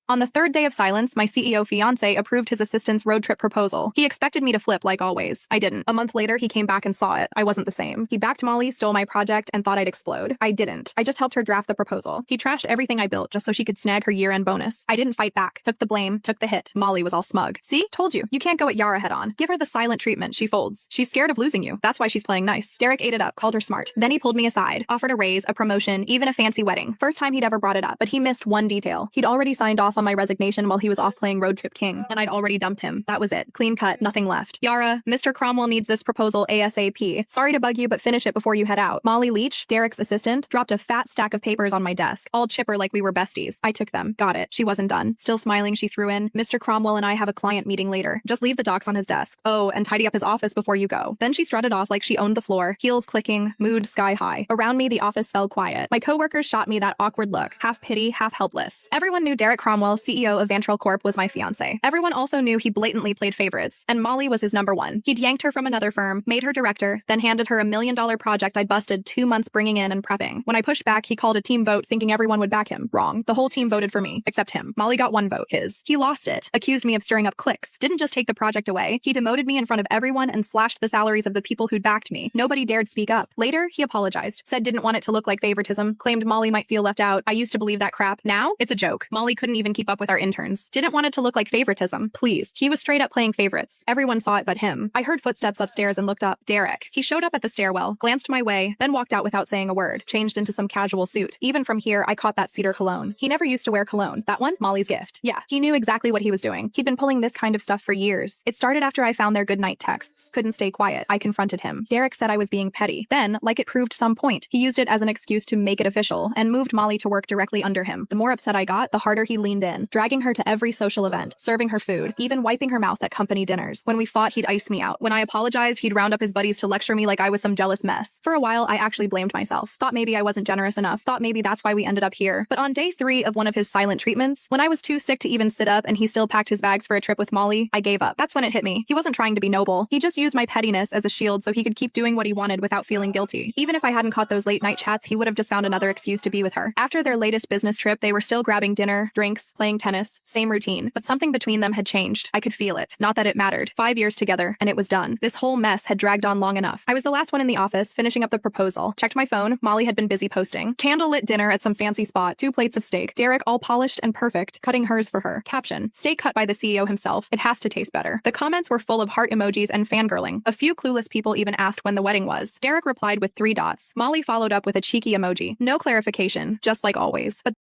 On the third day of silence, my CEO fiancé approved his assistant's road trip proposal. He expected me to flip like always. I didn't. A month later, he came back and saw it. I wasn't the same. He backed Molly, stole my project, and thought I'd explode. I didn't. I just helped her draft the proposal. He trashed everything I built just so she could snag her year-end bonus. I didn't fight back. Took the blame, took the hit. Molly was all smug. See? Told you. You can't go at Yara head-on. Give her the silent treatment. She folds. She's scared of losing you. That's why she's playing nice. Derek ate it up, called her smart. Then he pulled me aside, offered a raise, a promotion, even a fancy wedding. First time he'd ever brought it up, but he missed one detail. He'd already signed off on my resignation while he was off playing Road Trip King, and I'd already dumped him. That was it. Clean cut, nothing left. Yara, Mr. Cromwell needs this proposal ASAP. Sorry to bug you, but finish it before you head out. Molly Leach, Derek's assistant, dropped a fat stack of papers on my desk, all chipper like we were besties. I took them. Got it. She wasn't done. Still smiling, she threw in, Mr. Cromwell and I have a client meeting later. Just leave the docs on his desk. Oh, and tidy up his office before you go. Then she strutted off like she owned the floor, heels clicking, mood sky high. Around me, the office fell quiet. My coworkers shot me that awkward look, half pity, half helpless. Everyone knew Derek Cromwell, CEO of Vantral Corp, was my fiancé. Everyone also knew he blatantly played favorites, and Molly was his number one. He'd yanked her from another firm, made her director, then handed her $1 million project I'd busted 2 months bringing in and prepping. When I pushed back, he called a team vote thinking everyone would back him. Wrong. The whole team voted for me, except him. Molly got 1 vote, his. He lost it, accused me of stirring up cliques, didn't just take the project away, he demoted me in front of everyone and slashed the salaries of the people who'd backed me. Nobody dared speak up. Later, he apologized, said didn't want it to look like favoritism, claimed Molly might feel left out. I used to believe that crap. Now, it's a joke. Molly couldn't even keep up with our interns. Didn't want it to look like favoritism. Please. He was straight up playing favorites. Everyone saw it but him. I heard footsteps upstairs and looked up. Derek. He showed up at the stairwell, glanced my way, then walked out without saying a word, changed into some casual suit. Even from here, I caught that cedar cologne. He never used to wear cologne. That one? Molly's gift. Yeah, he knew exactly what he was doing. He'd been pulling this kind of stuff for years. It started after I found their goodnight texts. Couldn't stay quiet. I confronted him. Derek said I was being petty. Then, like it proved some point, he used it as an excuse to make it official and moved Molly to work directly under him. The more upset I got, the harder he leaned in, dragging her to every social event, serving her food, even wiping her mouth at company dinners. When we fought, he'd ice me out. When I apologized, he'd round up his buddies to lecture me like I was some jealous mess. For a while, I actually blamed myself. Thought maybe I wasn't generous enough. Thought maybe that's why we ended up here. But on day 3 of one of his silent treatments, when I was too sick to even sit up and he still packed his bags for a trip with Molly, I gave up. That's when it hit me. He wasn't trying to be noble. He just used my pettiness as a shield so he could keep doing what he wanted without feeling guilty. Even if I hadn't caught those late night chats, he would have just found another excuse to be with her. After their latest business trip, they were still grabbing dinner, drinks, playing tennis, same routine. But something between them had changed. I could feel it. Not that it mattered. 5 years together, and it was done. This whole mess had dragged on long enough. I was the last one in the office, finishing up the proposal. Checked my phone. Molly had been busy posting. Candlelit dinner at some fancy spot. 2 plates of steak. Derek, all polished and perfect, cutting hers for her. Caption: steak cut by the CEO himself. It has to taste better. The comments were full of heart emojis and fangirling. A few clueless people even asked when the wedding was. Derek replied with 3 dots. Molly followed up with a cheeky emoji. No clarification, just like always. But